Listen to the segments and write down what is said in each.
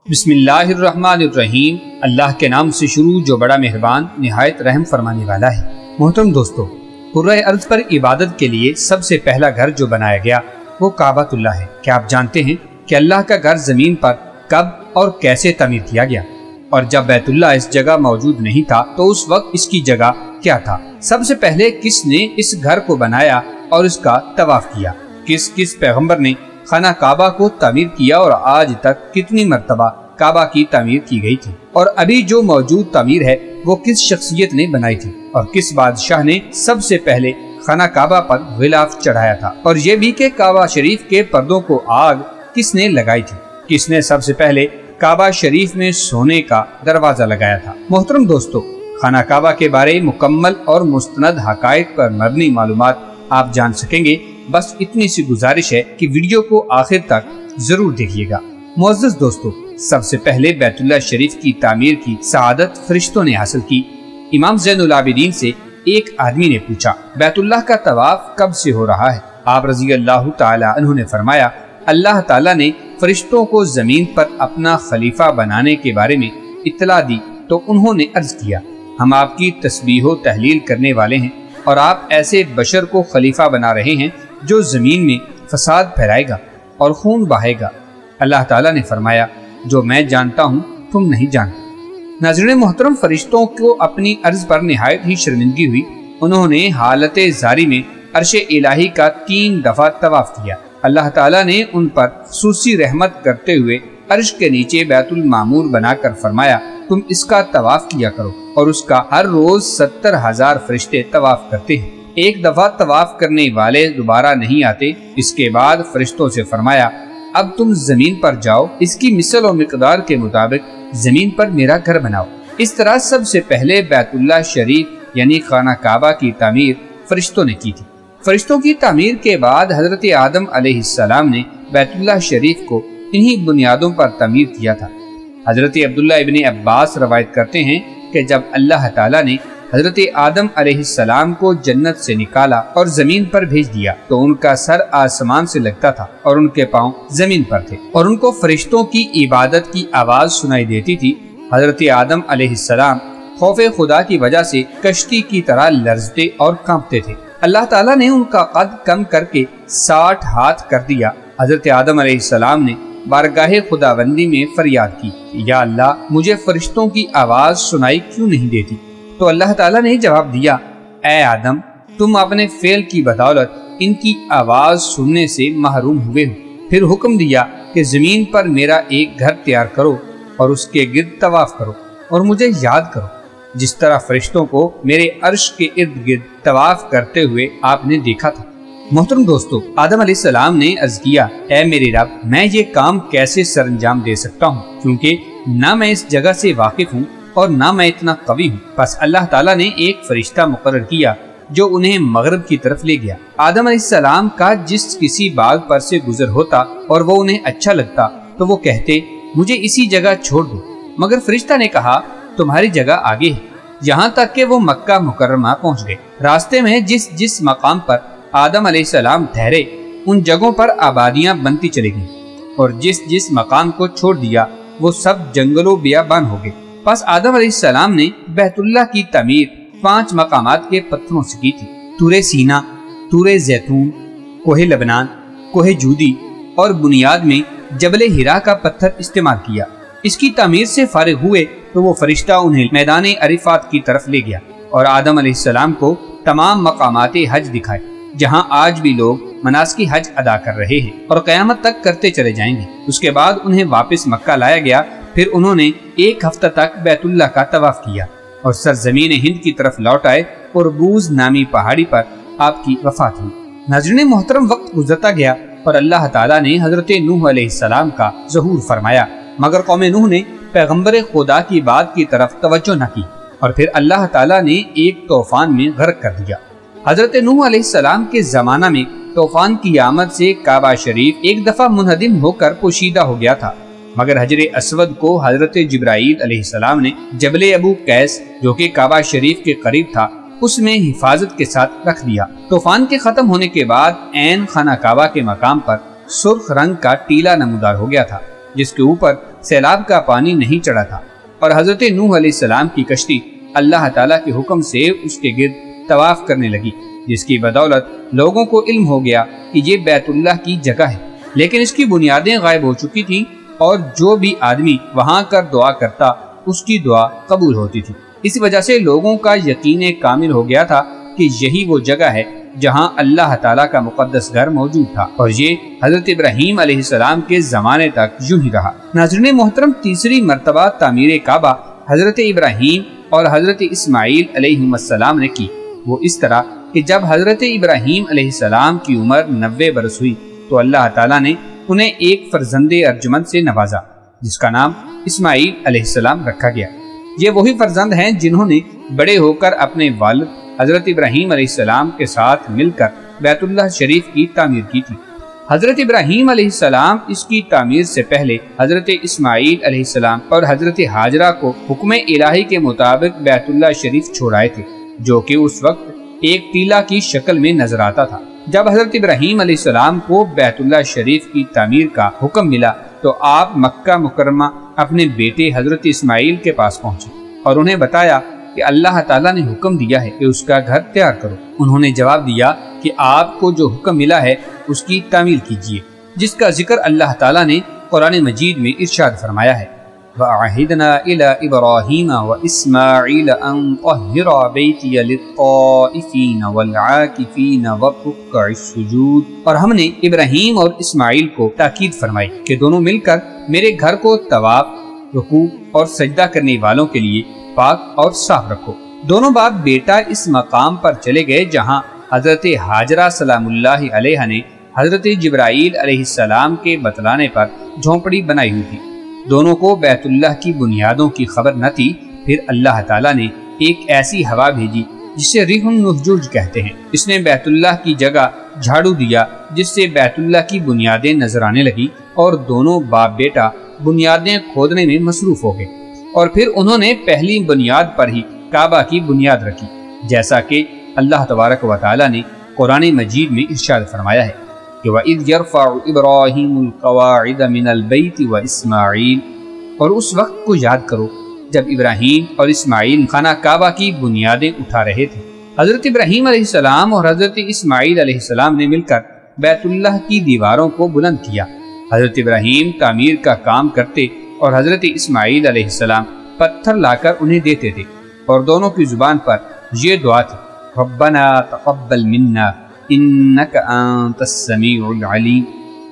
بسم اللہ الرحمن الرحیم، اللہ کے نام سے شروع جو بڑا مہربان نہایت رحم فرمانے والا ہے۔ محترم دوستو، کرۂ ارض پر عبادت کے لیے سب سے پہلا گھر جو بنایا گیا وہ کعبۃ اللہ ہے۔ کیا آپ جانتے ہیں کہ اللہ کا گھر زمین پر کب اور کیسے تعمیر کیا گیا؟ اور جب بیت اللہ اس جگہ موجود نہیں تھا تو اس وقت اس کی جگہ کیا تھا؟ سب سے پہلے کس نے اس گھر کو بنایا اور اس کا طواف کیا؟ کس پیغمبر نے خانہ کعبہ کو تعمیر کیا اور آج تک کتنی مرتبہ کعبہ کی تعمیر کی گئی تھی؟ اور ابھی جو موجود تعمیر ہے وہ کس شخصیت نے بنائی تھی؟ اور کس بادشاہ نے سب سے پہلے خانہ کعبہ پر غلاف چڑھایا تھا؟ اور یہ بھی کہ کعبہ شریف کے پردوں کو آگ کس نے لگائی تھی؟ کس نے سب سے پہلے کعبہ شریف میں سونے کا دروازہ لگایا تھا؟ محترم دوستو، خانہ کعبہ کے بارے مکمل اور مستند حقائق پر مبنی معلومات آپ جان سکیں گے۔ بس اتنی سی گزارش ہے کہ ویڈیو کو آخر تک ضرور دیکھیے گا۔ معزز دوستو، سب سے پہلے بیت اللہ شریف کی تعمیر کی سعادت فرشتوں نے حاصل کی۔ امام زین العابدین سے ایک آدمی نے پوچھا، بیت اللہ کا طواف کب سے ہو رہا ہے؟ آپ رضی اللہ تعالی عنہ نے فرمایا، اللہ تعالیٰ نے فرشتوں کو زمین پر اپنا خلیفہ بنانے کے بارے میں اطلاع دی تو انہوں نے عرض کیا، ہم آپ کی تسبیح و تحلیل کرنے والے ہیں اور آپ ایسے بشر کو خلیفہ بنا رہے ہیں جو زمین میں فساد پھیلائے گا اور خون بہائے گا۔ اللہ تعالیٰ نے فرمایا، جو میں جانتا ہوں تم نہیں جانتے۔ ناظرین محترم، فرشتوں کو اپنی عرض پر نہایت ہی شرمندگی ہوئی۔ انہوں نے حالت زاری میں عرش الہی کا 3 دفعہ طواف کیا۔ اللہ تعالیٰ نے ان پر خصوصی رحمت کرتے ہوئے عرش کے نیچے بیت المعمور بنا کر فرمایا، تم اس کا طواف کیا کرو، اور اس کا ہر روز 70,000 فرشتے طواف کرتے ہیں۔ ایک دفعہ طواف کرنے والے دوبارہ نہیں آتے۔ اس کے بعد فرشتوں سے فرمایا، اب تم زمین پر جاؤ، اس کی مثل و مقدار کے مطابق زمین پر میرا گھر بناؤ۔ اس طرح سب سے پہلے بیت اللہ شریف یعنی خانہ کعبہ کی تعمیر فرشتوں نے کی تھی۔ فرشتوں کی تعمیر کے بعد حضرت آدم علیہ السلام نے بیت اللہ شریف کو انہی بنیادوں پر تعمیر کیا تھا۔ حضرت عبداللہ ابن عباس روایت کرتے ہیں کہ جب اللہ تعالیٰ نے حضرت آدم علیہ السلام کو جنت سے نکالا اور زمین پر بھیج دیا تو ان کا سر آسمان سے لگتا تھا اور ان کے پاؤں زمین پر تھے، اور ان کو فرشتوں کی عبادت کی آواز سنائی دیتی تھی۔ حضرت آدم علیہ السلام خوف خدا کی وجہ سے کشتی کی طرح لرزتے اور کانپتے تھے۔ اللہ تعالیٰ نے ان کا قد کم کر کے 60 ہاتھ کر دیا۔ حضرت آدم علیہ السلام نے بارگاہ خداوندی میں فریاد کی، یا اللہ، مجھے فرشتوں کی آواز سنائی کیوں نہیں دیتی؟ تو اللہ تعالیٰ نے جواب دیا، اے آدم، تم اپنے فعل کی بدولت ان کی آواز سننے سے محروم ہوئے ہو۔ پھر حکم دیا کہ زمین پر میرا ایک گھر تیار کرو اور اس کے گرد طواف کرو اور مجھے یاد کرو، جس طرح فرشتوں کو میرے عرش کے ارد گرد طواف کرتے ہوئے آپ نے دیکھا تھا۔ محترم دوستو، آدم علیہ السلام نے عرض کیا، اے میرے رب، میں یہ کام کیسے سر انجام دے سکتا ہوں، کیونکہ نہ میں اس جگہ سے واقف ہوں اور نہ میں اتنا قوی ہوں۔ پس اللہ تعالیٰ نے ایک فرشتہ مقرر کیا جو انہیں مغرب کی طرف لے گیا۔ آدم علیہ السلام کا جس کسی باغ پر سے گزر ہوتا اور وہ انہیں اچھا لگتا تو وہ کہتے، مجھے اسی جگہ چھوڑ دو، مگر فرشتہ نے کہا، تمہاری جگہ آگے ہے۔ یہاں تک کہ وہ مکہ مکرمہ پہنچ گئے۔ راستے میں جس مقام پر آدم علیہ السلام ٹھہرے ان جگہوں پر آبادیاں بنتی چلی گئیں، اور جس مقام کو چھوڑ دیا وہ سب جنگل و بیابان ہو گئے۔ پس آدم علیہ السلام نے بیت اللہ کی تعمیر 5 مقامات کے پتھروں سے کی تھی: طور سینا، طور زیتون، کوہ لبنان، کوہ جودی، اور بنیاد میں جبل ہرا کا پتھر استعمال کیا۔ اس کی تعمیر سے فارغ ہوئے تو وہ فرشتہ انہیں میدان عرفات کی طرف لے گیا اور آدم علیہ السلام کو تمام مقامات حج دکھائے، جہاں آج بھی لوگ مناسک حج ادا کر رہے ہیں اور قیامت تک کرتے چلے جائیں گے۔ اس کے بعد انہیں واپس مکہ لایا گیا۔ پھر انہوں نے 1 ہفتہ تک بیت اللہ کا طواف کیا اور سرزمین ہند کی طرف لوٹ آئے اور بوز نامی پہاڑی پر آپ کی وفات ہوئی۔ ناظرین محترم، وقت گزرتا گیا اور اللہ تعالیٰ نے حضرت نوح علیہ السلام کا ظہور فرمایا، مگر قوم نوح نے پیغمبر خدا کی بات کی طرف توجہ نہ کی اور پھر اللہ تعالیٰ نے ایک طوفان میں غرق کر دیا۔ حضرت نوح علیہ السلام کے زمانہ میں طوفان کی آمد سے کعبہ شریف ایک دفعہ منہدم ہو کر پوشیدہ ہو گیا تھا، مگر حجر اسود کو حضرت جبرائیل علیہ السلام نے جبل ابو قیس جو کہ کعبہ شریف کے قریب تھا اس میں حفاظت کے ساتھ رکھ دیا۔ طوفان کے ختم ہونے کے بعد عین خانہ کعبہ کے مقام پر سرخ رنگ کا ٹیلا نمودار ہو گیا تھا، جس کے اوپر سیلاب کا پانی نہیں چڑھا تھا اور حضرت نوح علیہ السلام کی کشتی اللہ تعالیٰ کے حکم سے اس کے گرد طواف کرنے لگی، جس کی بدولت لوگوں کو علم ہو گیا کہ یہ بیت اللہ کی جگہ ہے، لیکن اس کی بنیادیں غائب ہو چکی تھیں اور جو بھی آدمی وہاں کر دعا کرتا اس کی دعا قبول ہوتی تھی۔ اس وجہ سے لوگوں کا یقین کامل ہو گیا تھا کہ یہی وہ جگہ ہے جہاں اللہ تعالیٰ کا مقدس گھر موجود تھا، اور یہ حضرت ابراہیم علیہ السلام کے زمانے تک یوں ہی رہا۔ ناظرین محترم، تیسری مرتبہ تعمیر کعبہ حضرت ابراہیم اور حضرت اسماعیل علیہ السلام نے کی، وہ اس طرح کہ جب حضرت ابراہیم علیہ السلام کی عمر 90 برس ہوئی تو اللہ تعالیٰ نے انہیں ایک فرزند ارجمند سے نوازا جس کا نام اسماعیل علیہ السلام رکھا گیا۔ یہ وہی فرزند ہیں جنہوں نے بڑے ہو کر اپنے والد حضرت ابراہیم علیہ السلام کے ساتھ مل کر بیت اللہ شریف کی تعمیر کی تھی۔ حضرت ابراہیم علیہ السلام اس کی تعمیر سے پہلے حضرت اسماعیل علیہ السلام اور حضرت ہاجرہ کو حکم الہی کے مطابق بیت اللہ شریف چھوڑائے تھے، جو کہ اس وقت ایک ٹیلا کی شکل میں نظر آتا تھا۔ جب حضرت ابراہیم علیہ السلام کو بیت اللہ شریف کی تعمیر کا حکم ملا تو آپ مکہ مکرمہ اپنے بیٹے حضرت اسماعیل کے پاس پہنچے اور انہیں بتایا کہ اللہ تعالیٰ نے حکم دیا ہے کہ اس کا گھر تیار کرو۔ انہوں نے جواب دیا کہ آپ کو جو حکم ملا ہے اس کی تعمیل کیجیے، جس کا ذکر اللہ تعالیٰ نے قرآن مجید میں ارشاد فرمایا ہے، وَعَهِدْنَا إِلَىٰ إِبْرَاهِيمَ وَإِسْمَاعِيلَ أَن طَهِّرَا بَيْتِيَ لِلطَّائِفِينَ وَالْعَاكِفِينَ وَالرُّكَّعِ السُّجُودِ، اور ہم نے ابراہیم اور اسماعیل کو تاکید فرمائی کہ دونوں مل کر میرے گھر کو طواف، رکوع اور سجدہ کرنے والوں کے لیے پاک اور صاف رکھو۔ دونوں باپ بیٹا اس مقام پر چلے گئے جہاں حضرت ہاجرہ سلام اللہ علیہ نے حضرت جبرائیل علیہ السلام کے بتلانے پر جھونپڑی بنائی ہوئی تھی۔ دونوں کو بیت اللہ کی بنیادوں کی خبر نہ تھی، پھر اللہ تعالیٰ نے ایک ایسی ہوا بھیجی جسے ریح النجوج کہتے ہیں۔ اس نے بیت اللہ کی جگہ جھاڑو دیا جس سے بیت اللہ کی بنیادیں نظر آنے لگی اور دونوں باپ بیٹا بنیادیں کھودنے میں مصروف ہو گئے، اور پھر انہوں نے پہلی بنیاد پر ہی کعبہ کی بنیاد رکھی، جیسا کہ اللہ تبارک و تعالیٰ نے قرآن مجید میں ارشاد فرمایا ہے کہ وَإِذْ يَرْفَعُ إِبْرَاهِيمُ الْقَوَاعِدَ مِنَ الْبَيْتِ وَإِسْمَاعِيلُ، اور اس وقت کو یاد کرو جب ابراہیم اور اسماعیل خانہ کعبہ کی بنیادیں اٹھا رہے تھے۔ حضرت ابراہیم علیہ السلام اور حضرت اسماعیل علیہ السلام نے مل کر بیت اللہ کی دیواروں کو بلند کیا۔ حضرت ابراہیم تعمیر کا کام کرتے اور حضرت اسماعیل علیہ السلام پتھر لا کر انہیں دیتے تھے، اور دونوں کی زبان پر یہ دعا تھی، ربنا تقبل منا انک انت السمیع العلیم،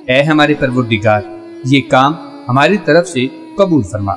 اے ہمارے پروردگار یہ کام ہماری طرف سے قبول فرما،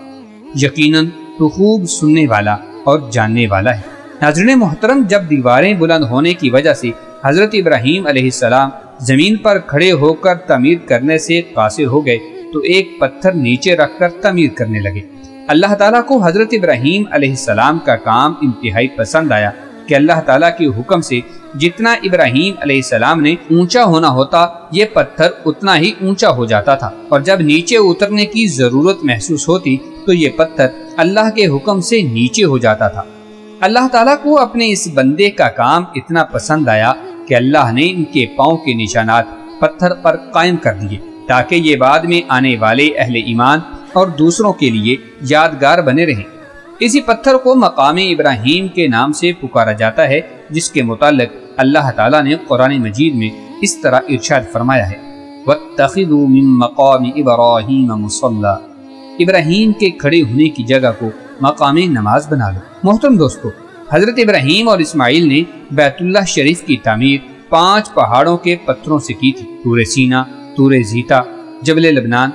یقیناً تو خوب سننے والا اور جاننے والا ہے۔ ناظرین محترم، جب دیواریں بلند ہونے کی وجہ سے حضرت ابراہیم علیہ السلام زمین پر کھڑے ہو کر تعمیر کرنے سے قاصر ہو گئے تو ایک پتھر نیچے رکھ کر تعمیر کرنے لگے۔ اللہ تعالیٰ کو حضرت ابراہیم علیہ السلام کا کام انتہائی پسند آیا کہ اللہ تعالیٰ کے حکم سے جتنا ابراہیم علیہ السلام نے اونچا ہونا ہوتا یہ پتھر اتنا ہی اونچا ہو جاتا تھا، اور جب نیچے اترنے کی ضرورت محسوس ہوتی تو یہ پتھر اللہ کے حکم سے نیچے ہو جاتا تھا۔ اللہ تعالیٰ کو اپنے اس بندے کا کام اتنا پسند آیا کہ اللہ نے ان کے پاؤں کے نشانات پتھر پر قائم کر دیے تاکہ یہ بعد میں آنے والے اہل ایمان اور دوسروں کے لیے یادگار بنے رہیں۔ اسی پتھر کو مقام ابراہیم کے نام سے پکارا جاتا ہے، جس کے متعلق اللہ تعالیٰ نے قرآن مجید میں اس طرح ارشاد فرمایا ہے، وَاتَّخِذُوا مِن مَّقَامِ إِبْرَاهِيمَ مُصَلًّى، ابراہیم کے کھڑے ہونے کی جگہ کو مقام نماز بنا لو۔ محترم دوستو، حضرت ابراہیم اور اسماعیل نے بیت اللہ شریف کی تعمیر 5 پہاڑوں کے پتھروں سے کی تھی، طور سینا، طور زیتا، جبل لبنان،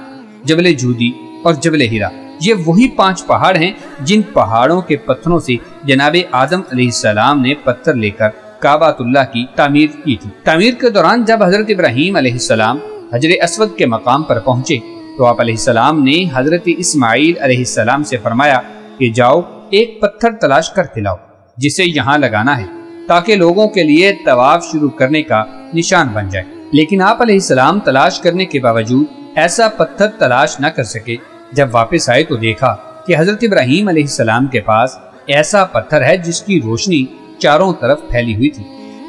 جبل جودی اور جبل ہیرا۔ یہ وہی 5 پہاڑ ہیں جن پہاڑوں کے پتھروں سے جناب آدم علیہ السلام نے پتھر لے کر کعبۃ اللہ کی تعمیر کی تھی۔ تعمیر کے دوران جب حضرت ابراہیم علیہ السلام حجر اسود کے مقام پر پہنچے تو آپ علیہ السلام نے حضرت اسماعیل علیہ السلام سے فرمایا کہ جاؤ ایک پتھر تلاش کر کے لاؤ جسے یہاں لگانا ہے تاکہ لوگوں کے لیے طواف شروع کرنے کا نشان بن جائے۔ لیکن آپ علیہ السلام تلاش کرنے کے باوجود ایسا پتھر تلاش نہ کر سکے۔ جب واپس آئے تو دیکھا کہ حضرت ابراہیم علیہ السلام کے پاس ایسا پتھر ہے جس کی روشنی چاروں طرف پھیلی ہوئی تھی۔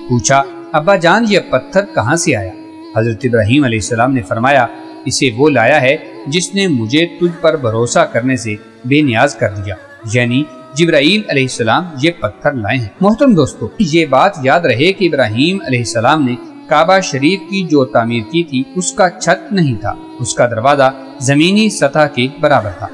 پوچھا، ابا جان یہ پتھر کہاں سے آیا؟ حضرت ابراہیم علیہ السلام نے فرمایا، اسے وہ لایا ہے جس نے مجھے تجھ پر بھروسہ کرنے سے بے نیاز کر دیا، یعنی جبرائیل علیہ السلام یہ پتھر لائے ہیں۔ محترم دوستو، یہ بات یاد رہے کہ ابراہیم علیہ السلام نے کعبہ شریف کی جو تعمیر کی تھی اس کا چھت نہیں تھا، اس کا دروازہ زمینی سطح کے برابر تھا۔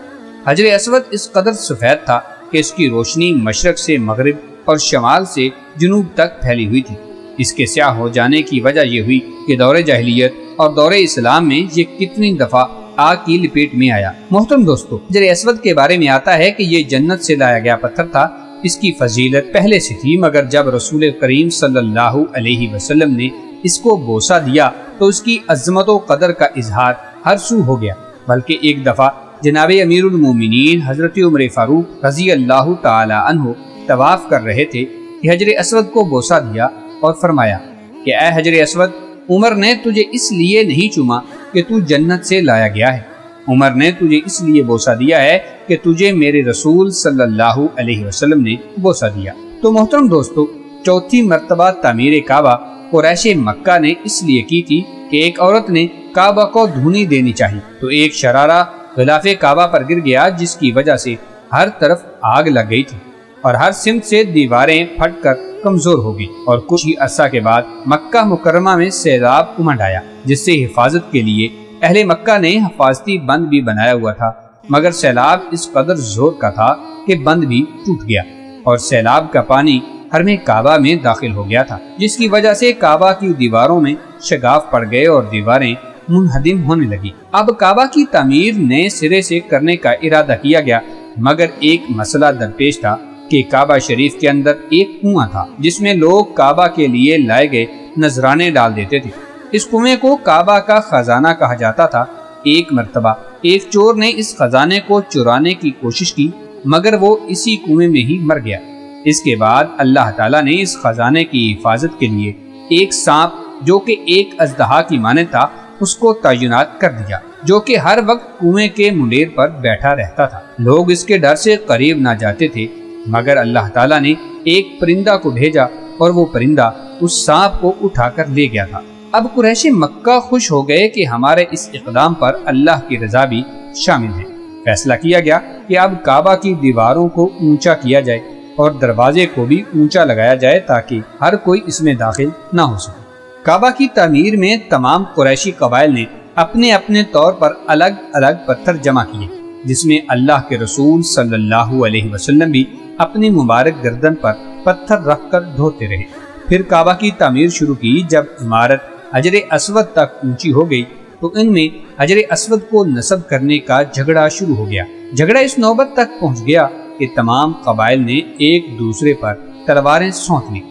حجر اسود اس قدر سفید تھا کہ اس کی روشنی مشرق سے مغرب اور شمال سے جنوب تک پھیلی ہوئی تھی۔ اس کے سیاہ ہو جانے کی وجہ یہ ہوئی کہ دور جاہلیت اور دور اسلام میں یہ کتنی دفعہ آگ کی لپیٹ میں آیا۔ محترم دوستو، حجر اسود کے بارے میں آتا ہے کہ یہ جنت سے لایا گیا پتھر تھا۔ اس کی فضیلت پہلے سے تھی، مگر جب رسول کریم صلی اللہ علیہ وسلم نے اس کو بوسہ دیا تو اس کی عظمت و قدر کا اظہار ہر سو ہو گیا۔ بلکہ ایک دفعہ جناب امیر المومنین حضرت عمر فاروق رضی اللہ تعالی عنہ طواف کر رہے تھے کہ حجر اسود کو بوسہ دیا اور فرمایا کہ اے حجر اسود، عمر نے تجھے اس لیے نہیں چوما کہ تو جنت سے لایا گیا ہے، عمر نے تجھے اس لیے بوسہ دیا ہے کہ تجھے میرے رسول صلی اللہ علیہ وسلم نے بوسہ دیا۔ تو محترم دوستو، چوتھی مرتبہ تعمیر کعبہ قریش مکہ نے اس لیے کی تھی کہ ایک عورت نے کعبہ کو دھونی دینی چاہی تو ایک شرارہ غلاف کعبہ پر گر گیا، جس کی وجہ سے ہر طرف آگ لگ گئی تھی اور ہر سمت سے دیواریں پھٹ کر کمزور ہو گئی، اور کچھ ہی عرصہ کے بعد مکہ مکرمہ میں سیلاب امڈ آیا، جس سے حفاظت کے لیے اہل مکہ نے حفاظتی بند بھی بنایا ہوا تھا، مگر سیلاب اس قدر زور کا تھا کہ بند بھی ٹوٹ گیا اور سیلاب کا پانی حرم کعبہ میں داخل ہو گیا تھا، جس کی وجہ سے کعبہ کی دیواروں میں شگاف پڑ گئے اور دیواریں منہدم ہونے لگی۔ اب کعبہ کی تعمیر نئے سرے سے کرنے کا ارادہ کیا گیا، مگر ایک مسئلہ درپیش تھا کہ کعبہ شریف کے اندر ایک کنواں تھا جس میں لوگ کعبہ کے لیے لائے گئے نذرانے ڈال دیتے تھے۔ اس کنویں کو کعبہ کا خزانہ کہا جاتا تھا۔ ایک مرتبہ ایک چور نے اس خزانے کو چرانے کی کوشش کی، مگر وہ اسی کنویں میں ہی مر گیا۔ اس کے بعد اللہ تعالیٰ نے اس خزانے کی حفاظت کے لیے ایک سانپ جو کہ ایک اژدہا کی مانند تھا اس کو تعینات کر دیا، جو کہ ہر وقت کنویں کے منڈیر پر بیٹھا رہتا تھا۔ لوگ اس کے ڈر سے قریب نہ جاتے تھے، مگر اللہ تعالیٰ نے ایک پرندہ کو بھیجا اور وہ پرندہ اس سانپ کو اٹھا کر لے گیا تھا۔ اب قریش مکہ خوش ہو گئے کہ ہمارے اس اقدام پر اللہ کی رضا بھی شامل ہے۔ فیصلہ کیا گیا کہ اب کعبہ کی دیواروں کو اونچا کیا جائے اور دروازے کو بھی اونچا لگایا جائے تاکہ ہر کوئی اس میں داخل نہ ہو سکے۔ کعبہ کی تعمیر میں تمام قریشی قبائل نے اپنے اپنے طور پر الگ الگ پتھر جمع کیے، جس میں اللہ کے رسول صلی اللہ علیہ وسلم بھی اپنی مبارک گردن پر پتھر رکھ کر دھوتے رہے۔ پھر کعبہ کی تعمیر شروع کی۔ جب عمارت حجر اسود تک اونچی ہو گئی تو ان میں حجر اسود کو نصب کرنے کا جھگڑا شروع ہو گیا۔ جھگڑا اس نوبت تک پہنچ گیا کہ تمام قبائل نے ایک دوسرے پر تلواریں سونت لی۔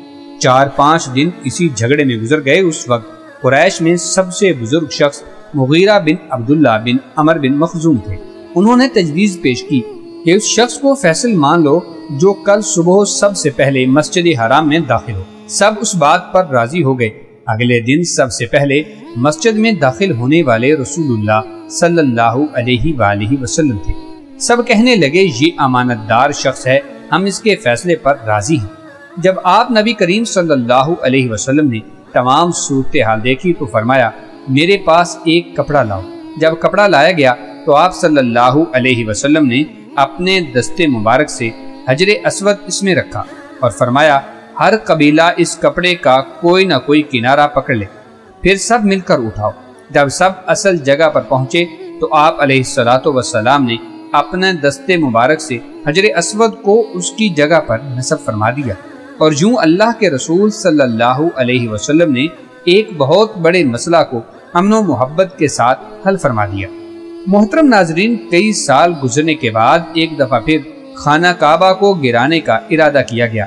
4-5 دن اسی جھگڑے میں گزر گئے۔ اس وقت قریش میں سب سے بزرگ شخص مغیرہ بن عبداللہ بن عمر بن مخزوم تھے۔ انہوں نے تجویز پیش کی کہ اس شخص کو فیصل مان لو جو کل صبح سب سے پہلے مسجد حرام میں داخل ہو۔ سب اس بات پر راضی ہو گئے۔ اگلے دن سب سے پہلے مسجد میں داخل ہونے والے رسول اللہ صلی اللہ علیہ وآلہ وسلم تھے۔ سب کہنے لگے یہ امانت دار شخص ہے، ہم اس کے فیصلے پر راضی ہیں۔ جب آپ نبی کریم صلی اللہ علیہ وسلم نے تمام صورتحال دیکھی تو فرمایا میرے پاس ایک کپڑا لاؤ۔ جب کپڑا لایا گیا تو آپ صلی اللہ علیہ وسلم نے اپنے دستے مبارک سے حجر اسود اس میں رکھا اور فرمایا ہر قبیلہ اس کپڑے کا کوئی نہ کوئی کنارہ پکڑ لے، پھر سب مل کر اٹھاؤ۔ جب سب اصل جگہ پر پہنچے تو آپ علیہ الصلوۃ والسلام نے اپنے دستے مبارک سے حجر اسود کو اس کی جگہ پر نصب فرما دیا، اور یوں اللہ کے رسول صلی اللہ علیہ وسلم نے ایک بہت بڑے مسئلہ کو امن و محبت کے ساتھ حل فرما دیا۔ محترم ناظرین، کئی سال گزرنے کے بعد ایک دفعہ پھر خانہ کعبہ کو گرانے کا ارادہ کیا گیا۔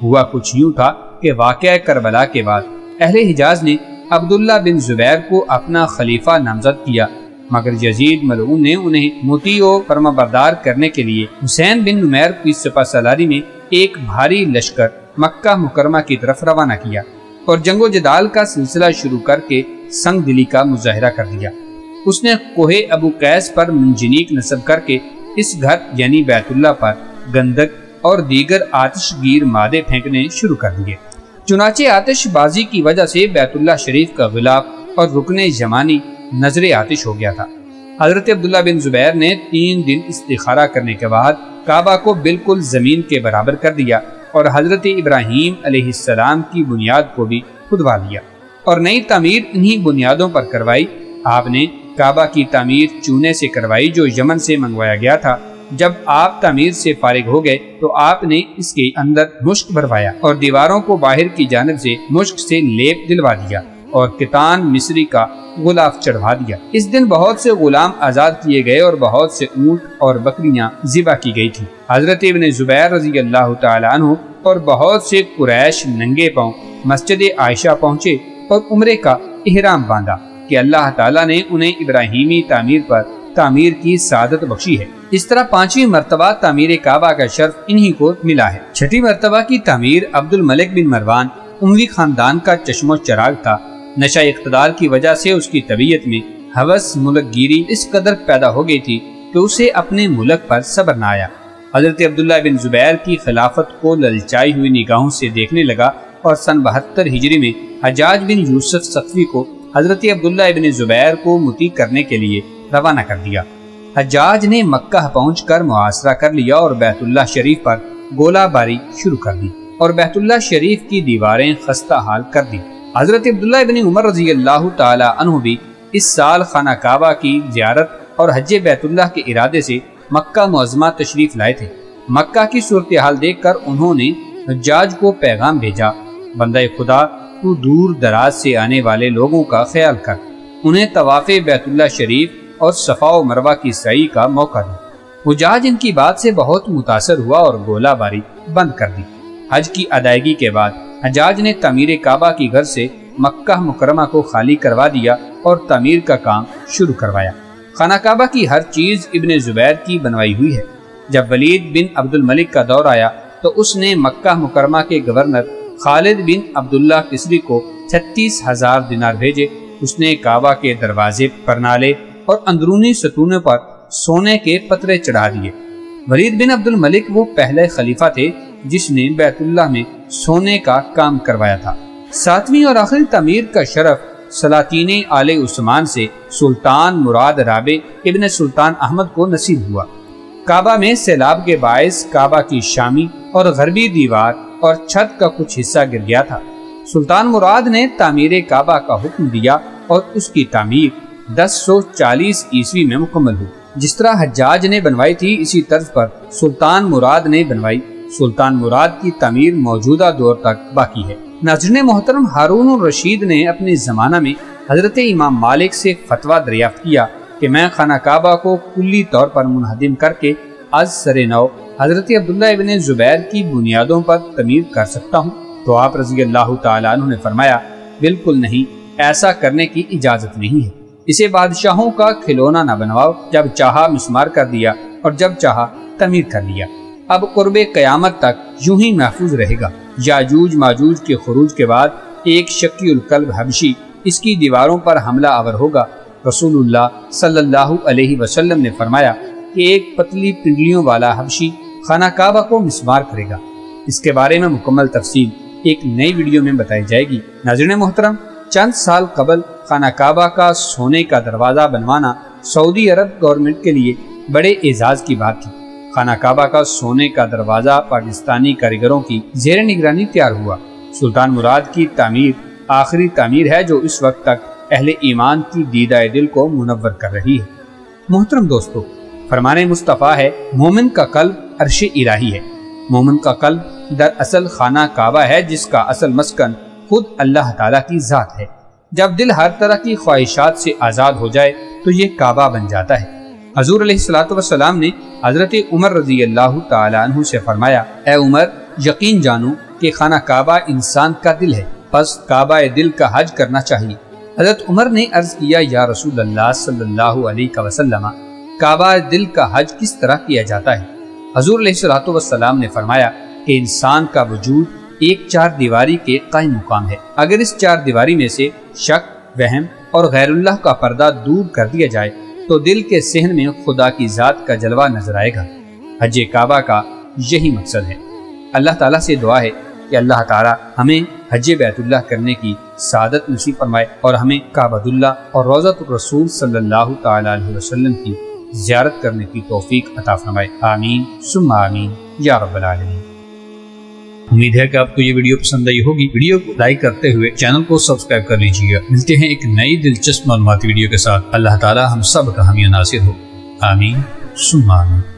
ہوا کچھ یوں تھا کہ واقعہ کربلا کے بعد اہل حجاز نے عبداللہ بن زبیر کو اپنا خلیفہ نامزد کیا، مگر یزید ملعون نے انہیں مطیع و فرمانبردار کرنے کے لیے حسین بن نمیر کی سپہ سالاری میں ایک بھاری لشکر مکہ مکرمہ کی طرف روانہ کیا اور جنگ و جدال کا سلسلہ شروع کر کے سنگ دلی کا مظاہرہ کر دیا۔ اس نے کوہ ابو قیس پر منجنیق نصب کر کے اس گھر یعنی بیت اللہ پر گندک اور دیگر آتش گیر مادے پھینکنے شروع کر دیے۔ چنانچہ آتش بازی کی وجہ سے بیت اللہ شریف کا غلاف اور رکن یمانی نظر آتش ہو گیا تھا۔ حضرت عبداللہ بن زبیر نے 3 دن استخارہ کرنے کے بعد کعبہ کو بالکل زمین کے برابر کر دیا اور حضرت ابراہیم علیہ السلام کی بنیاد کو بھی کھدوا لیا اور نئی تعمیر انہی بنیادوں پر کروائی۔ آپ نے کعبہ کی تعمیر چونے سے کروائی جو یمن سے منگوایا گیا تھا۔ جب آپ تعمیر سے فارغ ہو گئے تو آپ نے اس کے اندر مشک بھروایا اور دیواروں کو باہر کی جانب سے مشک سے لیپ دلوا دیا اور کتان مصری کا غلاف چڑھوا دیا۔ اس دن بہت سے غلام آزاد کیے گئے اور بہت سے اونٹ اور بکریاں ذبح کی گئی تھی۔ حضرت ابن زبیر رضی اللہ تعالی عنہ اور بہت سے قریش ننگے پاؤں مسجد عائشہ پہنچے اور عمرے کا احرام باندھا کہ اللہ تعالیٰ نے انہیں ابراہیمی تعمیر پر تعمیر کی سعادت بخشی ہے۔ اس طرح 5ویں مرتبہ تعمیر کعبہ کا شرف انہی کو ملا ہے۔ 6ٹھی مرتبہ کی تعمیر عبد الملک بن مروان اموی خاندان کا چشم و چراغ تھا۔ نشہ اقتدار کی وجہ سے اس کی طبیعت میں ہوس ملک گیری اس قدر پیدا ہو گئی تھی کہ اسے اپنے ملک پر صبر نہ آیا۔ حضرت عبداللہ بن زبیر کی خلافت کو للچائی ہوئی نگاہوں سے دیکھنے لگا اور سن 72 ہجری میں حجاج بن یوسف ثقفی کو حضرت عبداللہ بن زبیر کو مطیع کرنے کے لیے روانہ کر دیا۔ حجاج نے مکہ پہنچ کر محاصرہ کر لیا اور بیت اللہ شریف پر گولہ باری شروع کر دی اور بیت اللہ شریف کی دیواریں خستہ حال کر دی۔ حضرت عبداللہ بن عمر رضی اللہ تعالی عنہ بھی اس سال خانہ کعبہ کی زیارت اور حج بیت اللہ کے ارادے سے مکہ معظمہ تشریف لائے تھے۔ مکہ کی صورتحال دیکھ کر انہوں نے حجاج کو پیغام بھیجا، بندہ خدا تو دور دراز سے آنے والے لوگوں کا خیال کر، انہیں طواف بیت اللہ شریف اور صفا و مروہ کی سعی کا موقع دی۔ حجاج ان کی بات سے بہت متاثر ہوا اور گولہ باری بند کر دی۔ حج کی ادائیگی کے بعد حجاج نے تعمیر کعبہ کی گھر سے مکہ مکرمہ کو خالی کروا دیا اور تعمیر کا کام شروع کروایا۔ خانہ کعبہ کی ہر چیز ابن زبیر کی بنوائی ہوئی ہے۔ جب ولید بن عبد الملک کا دور آیا تو اس نے مکہ مکرمہ کے گورنر خالد بن عبداللہ قسری کو 36,000 دینار بھیجے۔ اس نے کعبہ کے دروازے پر نالے اور اندرونی ستونوں پر سونے کے پترے چڑھا دیے۔ ولید بن عبد الملک وہ پہلے خلیفہ تھے جس نے بیت اللہ میں سونے کا کام کروایا تھا۔ 7ویں اور آخری تعمیر کا شرف سلاطین آل عثمان سے سلطان مراد رابع ابن سلطان احمد کو نصیب ہوا۔ کعبہ میں سیلاب کے باعث کعبہ کی شامی اور غربی دیوار اور چھت کا کچھ حصہ گر گیا تھا۔ سلطان مراد نے تعمیر کعبہ کا حکم دیا اور اس کی تعمیر 1040 عیسوی میں مکمل ہوئی۔ جس طرح حجاج نے بنوائی تھی اسی طرز پر سلطان مراد نے بنوائی۔ سلطان مراد کی تعمیر موجودہ دور تک باقی ہے۔ ناظرین محترم، ہارون الرشید نے اپنے زمانہ میں حضرت امام مالک سے فتویٰ دریافت کیا کہ میں خانہ کعبہ کو کلی طور پر منہدم کر کے از سر نو حضرت عبداللہ ابن زبیر کی بنیادوں پر تعمیر کر سکتا ہوں؟ تو آپ رضی اللہ تعالیٰ عنہ نے فرمایا، بالکل نہیں، ایسا کرنے کی اجازت نہیں ہے۔ اسے بادشاہوں کا کھلونا نہ بنواؤ، جب چاہا مسمار کر دیا اور جب چاہا تعمیر کر لیا۔ اب قرب قیامت تک یوں ہی محفوظ رہے گا۔ یاجوج ماجوج کے خروج کے بعد ایک شکی القلب حبشی اس کی دیواروں پر حملہ آور ہوگا۔ رسول اللہ صلی اللہ علیہ وسلم نے فرمایا کہ ایک پتلی پنڈلیوں والا حبشی خانہ کعبہ کو مسمار کرے گا۔ اس کے بارے میں مکمل تفصیل ایک نئی ویڈیو میں بتائی جائے گی۔ ناظرین محترم، چند سال قبل خانہ کعبہ کا سونے کا دروازہ بنوانا سعودی عرب گورنمنٹ کے لیے بڑے اعزاز کی بات تھی۔ خانہ کعبہ کا سونے کا دروازہ پاکستانی کاریگروں کی زیر نگرانی تیار ہوا۔ سلطان مراد کی تعمیر آخری تعمیر ہے جو اس وقت تک اہل ایمان کی دیدہ دل کو منور کر رہی ہے۔ محترم دوستو، فرمان مصطفیٰ ہے، مومن کا قلب عرش الہی ہے۔ مومن کا قلب دراصل خانہ کعبہ ہے جس کا اصل مسکن خود اللہ تعالیٰ کی ذات ہے۔ جب دل ہر طرح کی خواہشات سے آزاد ہو جائے تو یہ کعبہ بن جاتا ہے۔ حضور علیہ الصلوۃ والسلام نے حضرت عمر رضی اللہ تعالیٰ عنہ سے فرمایا، اے عمر، یقین جانو کہ خانہ کعبہ انسان کا دل ہے، پس کعبہ دل کا حج کرنا چاہیے۔ حضرت عمر نے عرض کیا، یا رسول اللہ صلی اللہ علیہ وسلم، کعبہ دل کا حج کس طرح کیا جاتا ہے؟ حضور علیہ الصلوۃ والسلام نے فرمایا کہ انسان کا وجود ایک چار دیواری کے قائم مقام ہے۔ اگر اس چار دیواری میں سے شک، وہم اور غیر اللہ کا پردہ دور کر دیا جائے تو دل کے صحن میں خدا کی ذات کا جلوہ نظر آئے گا۔ حج کعبہ کا یہی مقصد ہے۔ اللہ تعالیٰ سے دعا ہے کہ اللہ تعالی ہمیں حج بیت اللہ کرنے کی سعادت نصیب فرمائے اور ہمیں کعبۃ اللہ اور روضۃ الرسول صلی اللہ تعالی علیہ وسلم کی زیارت کرنے کی توفیق عطا فرمائے، آمین ثم آمین یا رب العالمین۔ امید ہے کہ آپ کو یہ ویڈیو پسند آئی ہوگی۔ ویڈیو کو لائک کرتے ہوئے چینل کو سبسکرائب کر لیجیے گا۔ ملتے ہیں ایک نئی دلچسپ معلوماتی ویڈیو کے ساتھ۔ اللہ تعالی ہم سب کا حامی و ناصر ہو، آمین ثم آمین۔